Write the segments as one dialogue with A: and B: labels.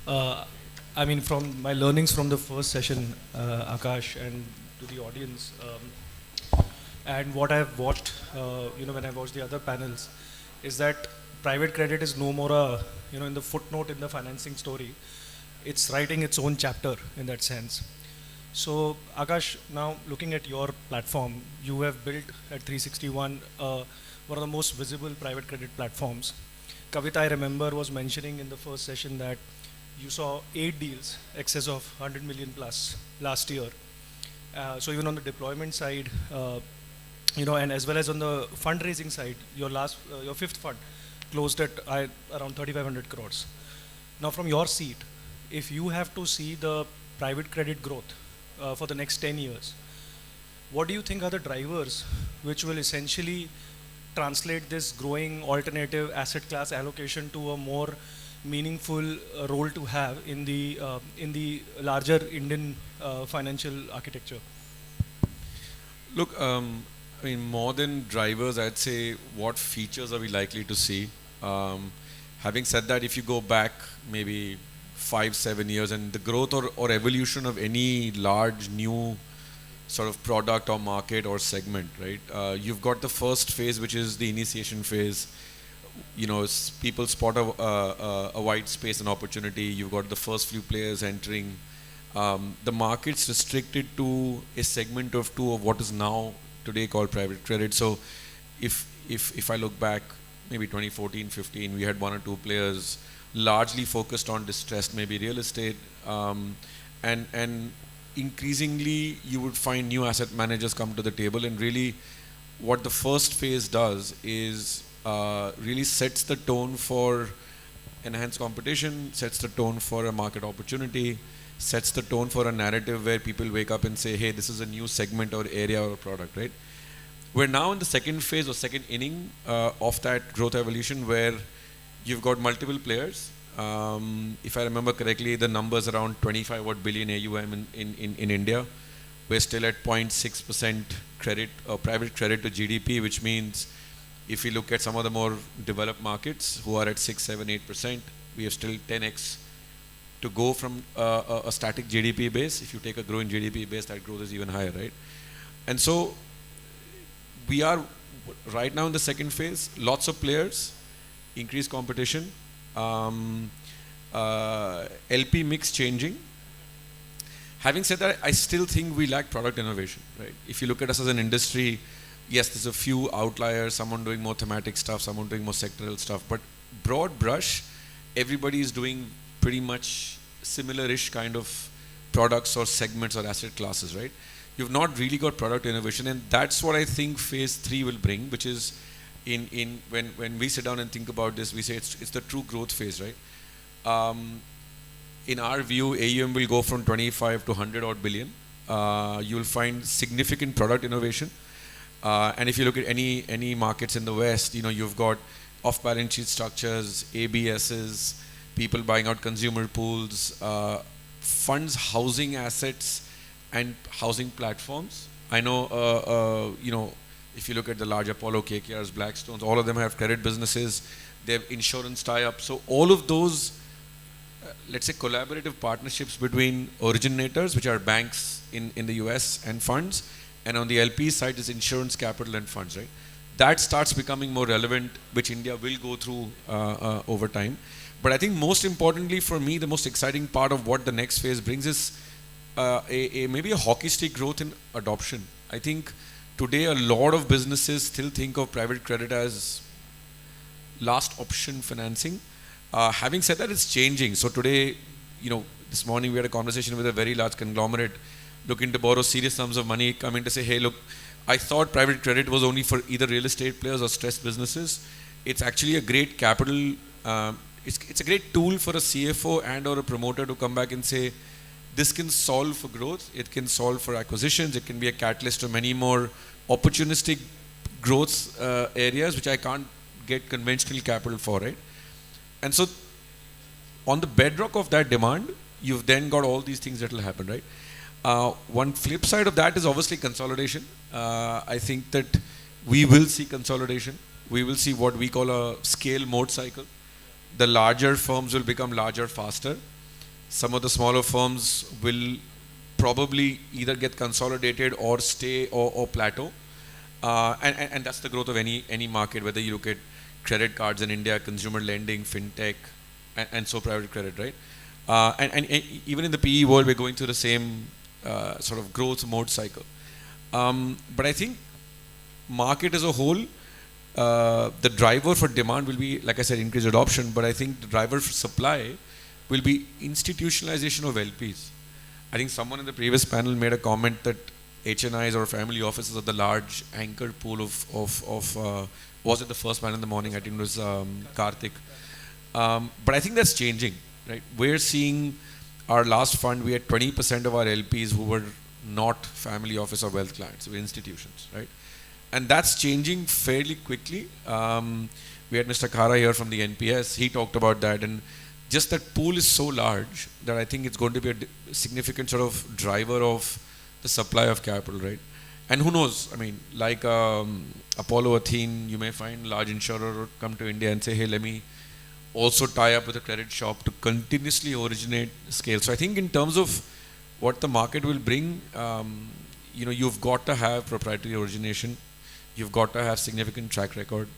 A: Uh, I mean, from my learnings from the first session, Akash, and to the audience, and what I've watched, when I watched the other panels, is that private credit is no more a, in the footnote in the financing story. It's writing its own chapter in that sense. So, Akash, now looking at your platform, you have built at 361 one of the most visible private credit platforms. Kavita, I remember, was mentioning in the first session that you saw 8 deals, excess of 100 million plus last year. So even on the deployment side, and as well as on the fundraising side, your fifth fund closed at around 3,500 crores. Now, from your seat, if you have to see the private credit growth for the next 10 years, what do you think are the drivers which will essentially translate this growing alternative asset class allocation to a more meaningful role to have in the larger Indian financial architecture?
B: Look, I mean, more than drivers, I'd say what features are we likely to see? Having said that, if you go back maybe 5, 7 years, and the growth or evolution of any large new sort of product or market or segment, right? You've got the first phase, which is the initiation phase. People spot a white space and opportunity. You've got the first few players entering. The market's restricted to a segment of two of what is now today called private credit. So if I look back, maybe 2014, 15, we had one or two players largely focused on distressed, maybe real estate, and increasingly you would find new asset managers come to the table, and really what the first phase does is really sets the tone for enhanced competition, sets the tone for a market opportunity, sets the tone for a narrative where people wake up and say, hey, this is a new segment or area or product, right? We're now in the second phase or second inning of that growth evolution, where you've got multiple players. If I remember correctly, the numbers around 25 billion AUM in India. We're still at 0.6% credit, private credit to GDP, which means if we look at some of the more developed markets who are at 6, 7, 8%, we have still 10x to go from a static GDP base. If you take a growing GDP base, that growth is even higher, right? And so we are right now in the second phase. Lots of players, increased competition, LP mix changing. Having said that, I still think we lack product innovation, right? If you look at us as an industry, yes, there's a few outliers, someone doing more thematic stuff, someone doing more sectoral stuff, but broad brush, everybody is doing pretty much similar-ish kind of products or segments or asset classes, right? You've not really got product innovation, and that's what I think phase 3 will bring, which is when we sit down and think about this, we say it's the true growth phase, right? In our view, AUM will go from 25 to 100 odd billion. You'll find significant product innovation. And if you look at any markets in the West, you've got off-balance sheet structures, ABSs, people buying out consumer pools, funds housing assets and housing platforms. I know, if you look at the large Apollo, KKRs, Blackstones, all of them have credit businesses. They have insurance tie-ups. So all of those, let's say, collaborative partnerships between originators, which are banks in the US, and funds, and on the LP side is insurance, capital, and funds, right? That starts becoming more relevant, which India will go through over time. But I think most importantly for me, the most exciting part of what the next phase brings is maybe a hockey stick growth in adoption. I think today a lot of businesses still think of private credit as last option financing. Having said that, it's changing. So today, this morning we had a conversation with a very large conglomerate looking to borrow serious sums of money, coming to say, hey, look, I thought private credit was only for either real estate players or stressed businesses. It's actually a great capital, it's a great tool for a CFO and or a promoter to come back and say, this can solve for growth, it can solve for acquisitions, it can be a catalyst to many more opportunistic growth areas which I can't get conventional capital for, right? And so on the bedrock of that demand, you've then got all these things that will happen, right? One flip side of that is obviously consolidation. I think that we will see consolidation. We will see what we call a scale mode cycle. The larger firms will become larger faster. Some of the smaller firms will probably either get consolidated or stay or plateau. And that's the growth of any market, whether you look at credit cards in India, consumer lending, fintech, and so private credit, right? And even in the PE world, we're going through the same sort of growth mode cycle. But I think market as a whole, the driver for demand will be, like I said, increased adoption, but I think the driver for supply will be institutionalization of LPs. I think someone in the previous panel made a comment that HNIs or family offices are the large anchor pool of was it the first panel in the morning? I think it was Karthik. But I think that's changing, right? We're seeing our last fund, we had 20% of our LPs who were not family office or wealth clients, we were institutions, right? And that's changing fairly quickly. We had Mr. Khara here from the NPS, he talked about that, and just that pool is so large that I think it's going to be a significant sort of driver of the supply of capital, right? And who knows, I mean, like Apollo Athene, you may find large insurer come to India and say, hey, let me also tie up with a credit shop to continuously originate scale. So I think in terms of what the market will bring, you've got to have proprietary origination, you've got to have significant track record,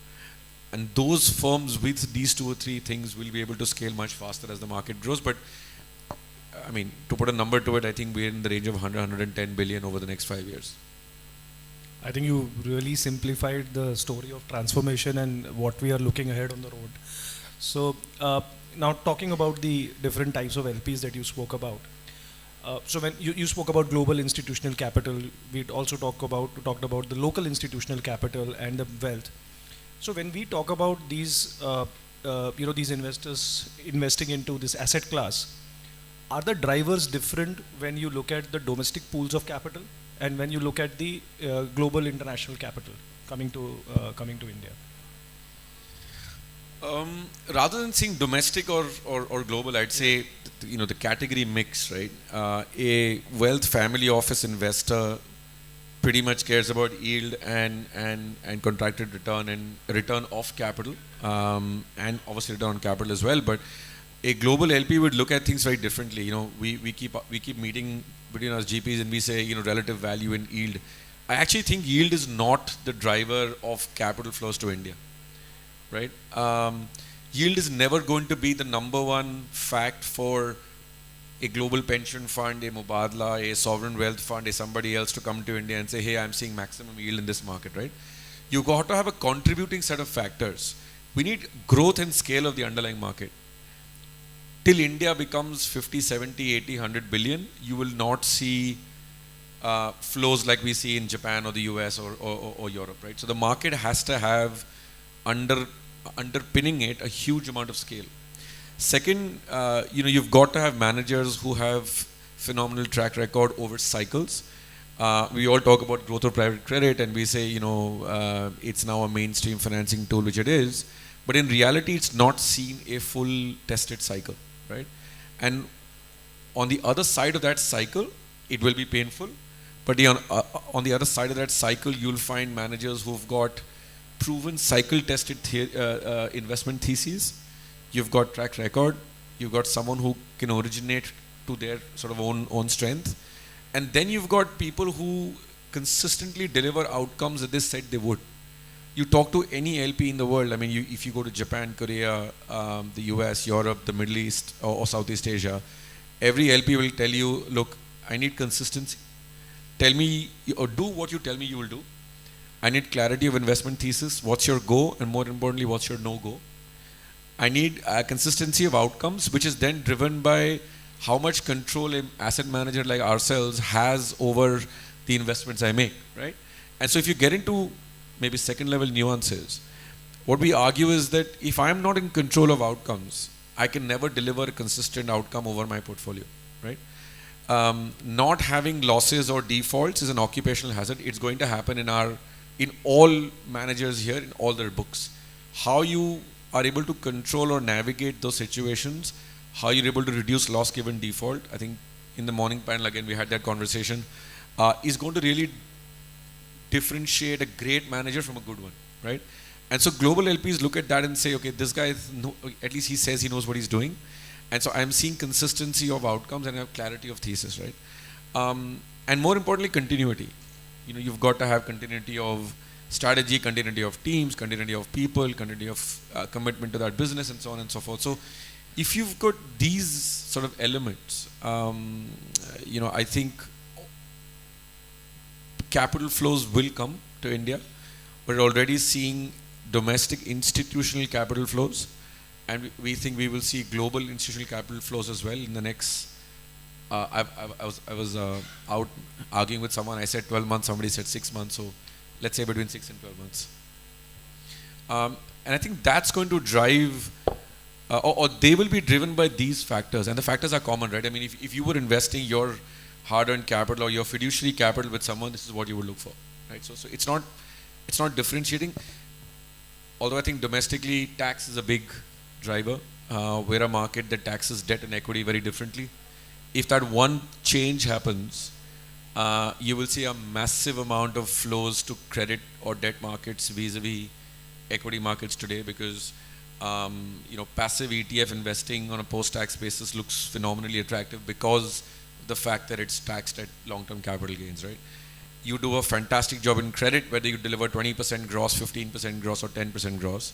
B: and those firms with these 2 or 3 things will be able to scale much faster as the market grows. But I mean, to put a number to it, I think we're in the range of 110 billion over the next 5 years.
A: I think you really simplified the story of transformation and what we are looking ahead on the road. So now talking about the different types of LPs that you spoke about. So when you spoke about global institutional capital, we also talked about the local institutional capital and the wealth. So when we talk about these, these investors investing into this asset class, are the drivers different when you look at the domestic pools of capital and when you look at the global international capital coming to India?
B: Rather than saying domestic or global, I'd say the category mix, right? A wealth family office investor pretty much cares about yield and contracted return and return of capital, and obviously return on capital as well. But a global LP would look at things very differently. We keep meeting between us GPs and we say relative value and yield. I actually think yield is not the driver of capital flows to India, right? Yield is never going to be the number one fact for a global pension fund, a Mubadala, a sovereign wealth fund, a somebody else to come to India and say, hey, I'm seeing maximum yield in this market, right? You've got to have a contributing set of factors. We need growth and scale of the underlying market. Till India becomes 50, 70, 80, 100 billion, you will not see flows like we see in Japan or the US or Europe, right? So the market has to have underpinning it a huge amount of scale. Second, you've got to have managers who have phenomenal track record over cycles. We all talk about growth of private credit and we say, it's now a mainstream financing tool, which it is. But in reality, it's not seen a full tested cycle, right? And on the other side of that cycle, it will be painful. But on the other side of that cycle, you'll find managers who've got proven cycle-tested investment theses. You've got track record. You've got someone who can originate to their sort of own strength. And then you've got people who consistently deliver outcomes that they said they would. You talk to any LP in the world, I mean, if you go to Japan, Korea, the US, Europe, the Middle East, or Southeast Asia, every LP will tell you, look, I need consistency. Tell me, or do what you tell me you will do. I need clarity of investment thesis. What's your go? And more importantly, what's your no-go? I need a consistency of outcomes, which is then driven by how much control an asset manager like ourselves has over the investments I make, right? And so if you get into maybe second level nuances, what we argue is that if I'm not in control of outcomes, I can never deliver a consistent outcome over my portfolio, right? Not having losses or defaults is an occupational hazard. It's going to happen in all managers here, in all their books. How you are able to control or navigate those situations, how you're able to reduce loss given default, I think in the morning panel again we had that conversation, is going to really differentiate a great manager from a good one, right? And so global LPs look at that and say, okay, this guy, at least he says he knows what he's doing. And so I'm seeing consistency of outcomes and I have clarity of thesis, right? And more importantly, continuity. You've got to have continuity of strategy, continuity of teams, continuity of people, continuity of commitment to that business, and so on and so forth. So if you've got these sort of elements, I think capital flows will come to India. We're already seeing domestic institutional capital flows, and we think we will see global institutional capital flows as well in the next. I was out arguing with someone. I said 12 months. Somebody said 6 months. So let's say between 6 and 12 months. And I think that's going to drive, or they will be driven by these factors. And the factors are common, right? I mean, if you were investing your hard-earned capital or your fiduciary capital with someone, this is what you would look for, right? So it's not differentiating. Although I think domestically tax is a big driver. We're a market that taxes debt and equity very differently. If that one change happens, you will see a massive amount of flows to credit or debt markets vis-a-vis equity markets today, because passive ETF investing on a post-tax basis looks phenomenally attractive because of the fact that it's taxed at long-term capital gains, right? You do a fantastic job in credit, whether you deliver 20% gross, 15% gross, or 10% gross.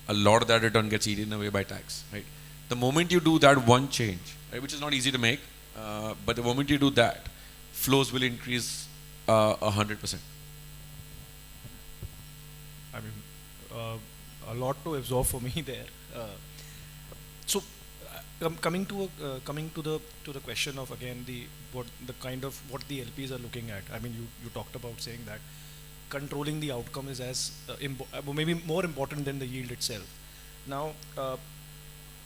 B: A lot of that return gets eaten away by tax, right? The moment you do that one change, right, which is not easy to make, but the moment you do that, flows will increase 100%.
A: I mean, a lot to absorb for me there. So, coming to the question of again what the LPs are looking at. I mean, you talked about saying that controlling the outcome is as maybe more important than the yield itself. Now,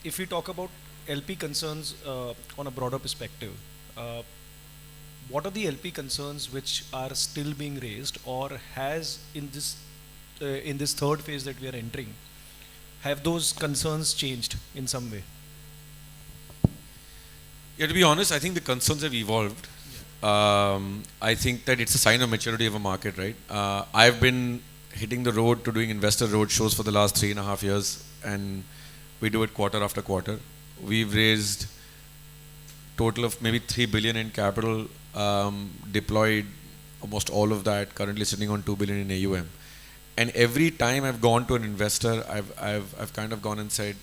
A: if we talk about LP concerns on a broader perspective, what are the LP concerns which are still being raised, or has in this third phase that we are entering, have those concerns changed in some way?
B: Yeah, to be honest, I think the concerns have evolved. I think that it's a sign of maturity of a market, right? I've been hitting the road to doing investor road shows for the last 3.5 years, and we do it quarter after quarter. We've raised total of maybe 3 billion in capital, deployed almost all of that, currently sitting on 2 billion in AUM. And every time I've gone to an investor, I've kind of gone and said,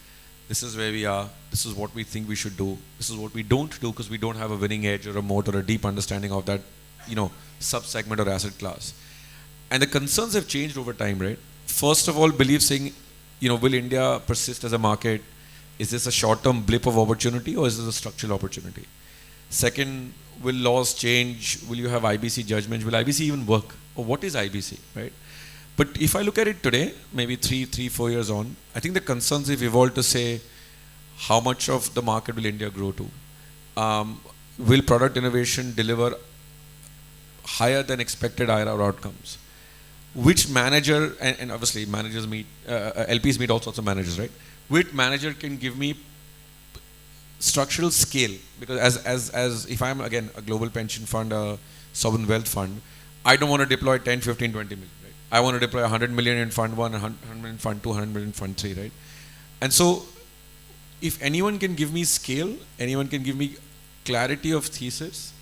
B: this is where we are, this is what we think we should do, this is what we don't do because we don't have a winning edge or a moat or a deep understanding of that, sub-segment or asset class. And the concerns have changed over time, right? First of all, saying, will India persist as a market? Is this a short-term blip of opportunity or is this a structural opportunity? Second, will laws change? Will you have IBC judgments? Will IBC even work? Or what is IBC, right? But if I look at it today, maybe 4 years on, I think the concerns have evolved to say, how much of the market will India grow to? Will product innovation deliver higher than expected IRR outcomes? Which manager, and obviously managers meet, LPs meet all sorts of managers, right? Which manager can give me structural scale? Because as if I'm again a global pension fund, a sovereign wealth fund, I don't want to deploy 10, 15, 20 million. I want to deploy 100 million in fund 1, 100 million in fund 2, 100 million in fund 3, right? And so, if anyone can give me scale, anyone can give me clarity of thesis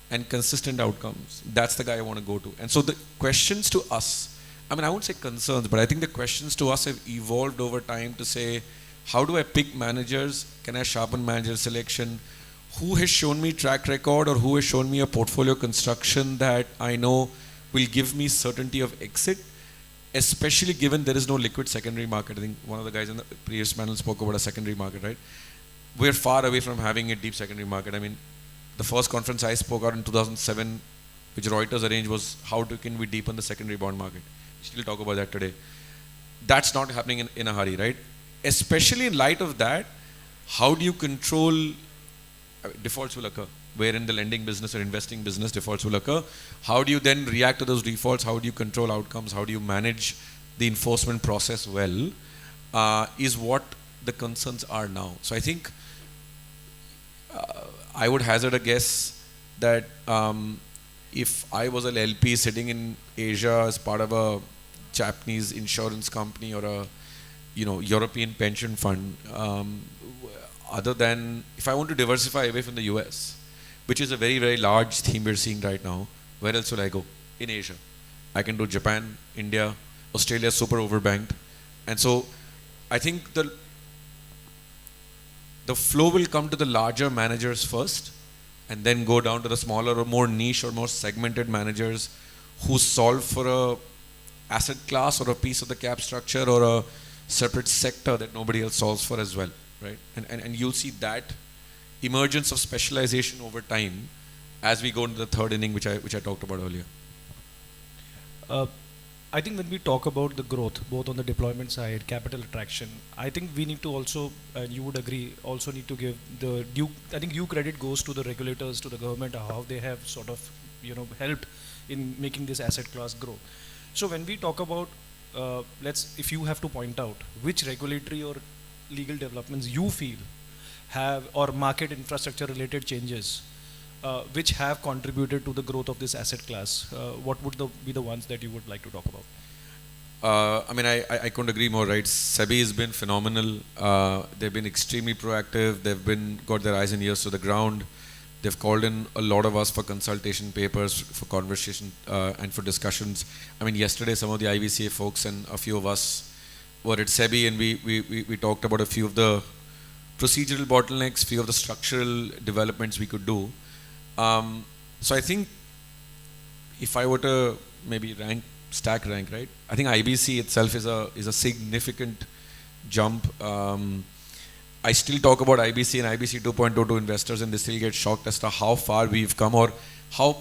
B: and consistent outcomes, that's the guy I want to go to. And so the questions to us, I mean, I won't say concerns, but I think the questions to us have evolved over time to say, how do I pick managers? Can I sharpen manager selection? Who has shown me track record, or who has shown me a portfolio construction that I know will give me certainty of exit, especially given there is no liquid secondary market. I think one of the guys in the previous panel spoke about a secondary market, right? We're far away from having a deep secondary market. I mean, the first conference I spoke out in 2007, which Reuters arranged, was how can we deepen the secondary bond market. We still talk about that today. That's not happening in a hurry, right? Especially in light of that, how do you control, defaults will occur. Where in the lending business or investing business, defaults will occur. How do you then react to those defaults? How do you control outcomes? How do you manage the enforcement process well? Is what the concerns are now. So I think I would hazard a guess that if I was an LP sitting in Asia as part of a Japanese insurance company or a European pension fund, other than if I want to diversify away from the US, which is a very, very large theme we're seeing right now, where else will I go? In Asia. I can do Japan, India, Australia, super overbanked. And so I think the flow will come to the larger managers first, and then go down to the smaller or more niche or more segmented managers who solve for a asset class or a piece of the cap structure or a separate sector that nobody else solves for as well, right? And you'll see that emergence of specialization over time as we go into the third inning, which I talked about earlier.
A: I think when we talk about the growth, both on the deployment side, capital attraction, I think we need to also, and you would agree, also need to give the due, I think due credit goes to the regulators, to the government, how they have sort of, helped in making this asset class grow. So when we talk about, if you have to point out which regulatory or legal developments you feel have, or market infrastructure related changes, which have contributed to the growth of this asset class, what would be the ones that you would like to talk about?
B: I couldn't agree more, right? SEBI has been phenomenal. They've been extremely proactive. They've got their eyes and ears to the ground. They've called in a lot of us for consultation papers, for conversation, and for discussions. Yesterday some of the IBCA folks and a few of us were at SEBI, and we talked about a few of the procedural bottlenecks, few of the structural developments we could do. So I think if I were to maybe stack rank, right? I think IBC itself is a significant jump. I still talk about IBC and IBC 2.0 to investors, and they still get shocked as to how far we've come, or how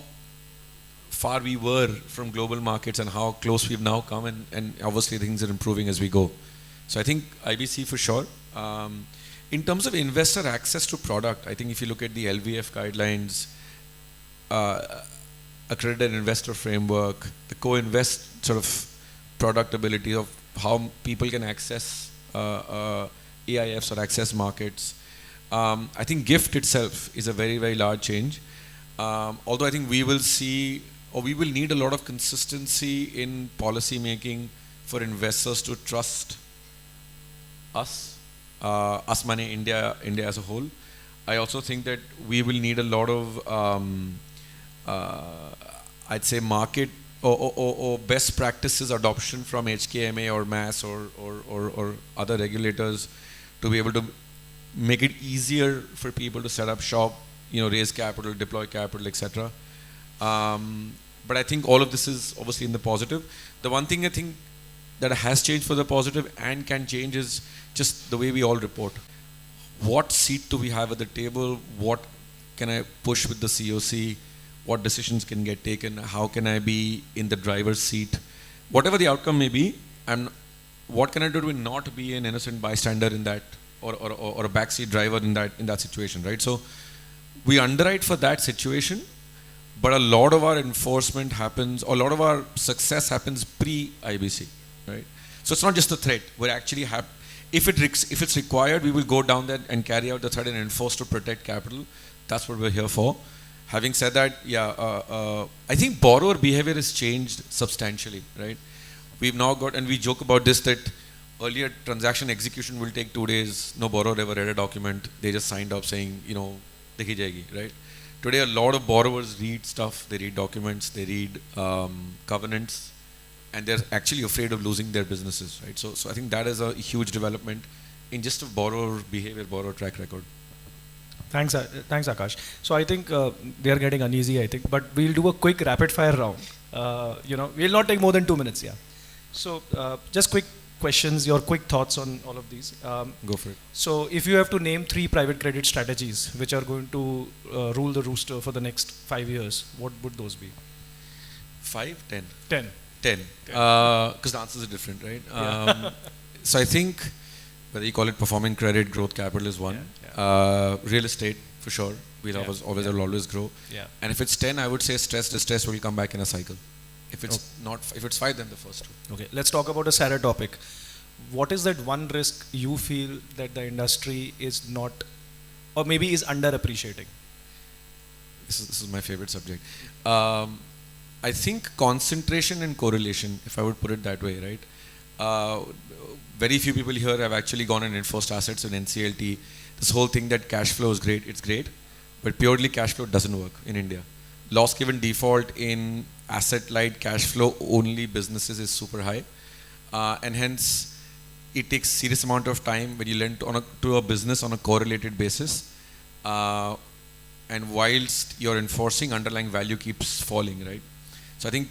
B: far we were from global markets and how close we've now come, and obviously things are improving as we go. So I think IBC for sure. In terms of investor access to product, I think if you look at the LVF guidelines, accredited investor framework, the co-invest sort of product ability of how people can access AIFs or access markets. I think GIFT itself is a very, very large change. Although I think we will see, or we will need a lot of consistency in policy making for investors to trust us, money, India as a whole. I also think that we will need a lot of, I'd say, market or best practices adoption from HKMA or MAS or other regulators to be able to make it easier for people to set up shop, raise capital, deploy capital, etc. But I think all of this is obviously in the positive. The one thing I think that has changed for the positive and can change is just the way we all report. What seat do we have at the table? What can I push with the COC? What decisions can get taken? How can I be in the driver's seat? Whatever the outcome may be, what can I do to not be an innocent bystander in that, or a backseat driver in that situation, right? So we underwrite for that situation, but a lot of our enforcement happens, or a lot of our success happens pre-IBC, right? So it's not just a threat. We're actually if it's required, we will go down there and carry out the threat and enforce to protect capital. That's what we're here for. Having said that, I think borrower behavior has changed substantially, right? We've now got, and we joke about this, that earlier transaction execution will take 2 days. No borrower ever read a document. They just signed up saying, dekhi jayegi, right? Today, a lot of borrowers read stuff. They read documents. They read covenants, and they're actually afraid of losing their businesses, right? So I think that is a huge development in just a borrower behavior, borrower track record.
A: Thanks, Akash. So I think they are getting uneasy, I think, but we'll do a quick rapid fire round. We'll not take more than 2 minutes, yeah. So just quick questions, your quick thoughts on all of these.
B: Go for it.
A: So if you have to name 3 private credit strategies which are going to rule the rooster for the next 5 years, what would those be?
B: 5, 10?
A: 10.
B: 10. Because the answers are different, right? Yeah. So I think whether you call it performing credit, growth capital is one. Real estate, for sure. We'll always grow. Yeah. And if it's 10, I would say stress, distress will come back in a cycle. If it's not, if it's 5, then the first 2.
A: Okay, let's talk about a sadder topic. What is that one risk you feel that the industry is not, or maybe is underappreciating?
B: This is my favorite subject. I think concentration and correlation, if I would put it that way, right? Uh, very few people here have actually gone and enforced assets in NCLT. This whole thing that cash flow is great, it's great, but purely cash flow doesn't work in India. Loss given default in asset-light cash flow only businesses is super high, and hence it takes serious amount of time when you lend to a business on a correlated basis, and whilst you're enforcing, underlying value keeps falling, right? So I think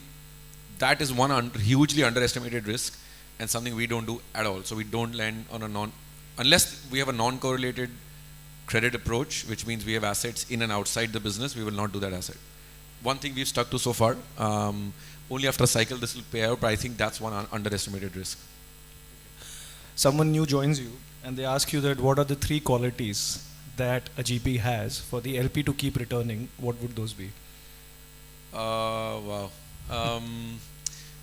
B: that is one hugely underestimated risk, and something we don't do at all. So we don't lend on a unless we have a non-correlated credit approach, which means we have assets in and outside the business, we will not do that asset. One thing we've stuck to so far, only after a cycle this will pay out, but I think that's one underestimated risk.
A: Someone new joins you and they ask you that what are the 3 qualities that a GP has for the LP to keep returning, what would those be?
B: Wow.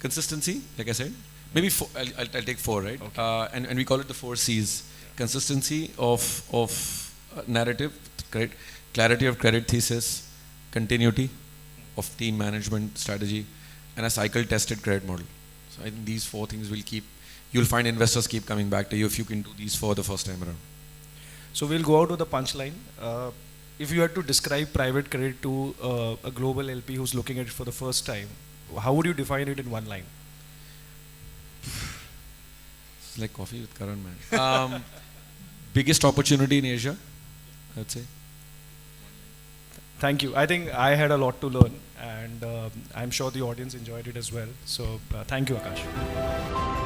B: Consistency, like I said. Maybe I'll take 4, right?
A: Okay.
B: And we call it the 4 C's. Consistency of narrative, clarity of credit thesis, continuity of team management strategy, and a cycle-tested credit model. So I think these 4 things will keep, you'll find investors keep coming back to you if you can do these 4 the first time around.
A: So we'll go out to the punchline. If you had to describe private credit to a global LP who's looking at it for the first time, how would you define it in one line?
B: It's like coffee with Karan, man. Biggest opportunity in Asia, I'd say.
A: Thank you. I think I had a lot to learn, and I'm sure the audience enjoyed it as well. So thank you, Akash.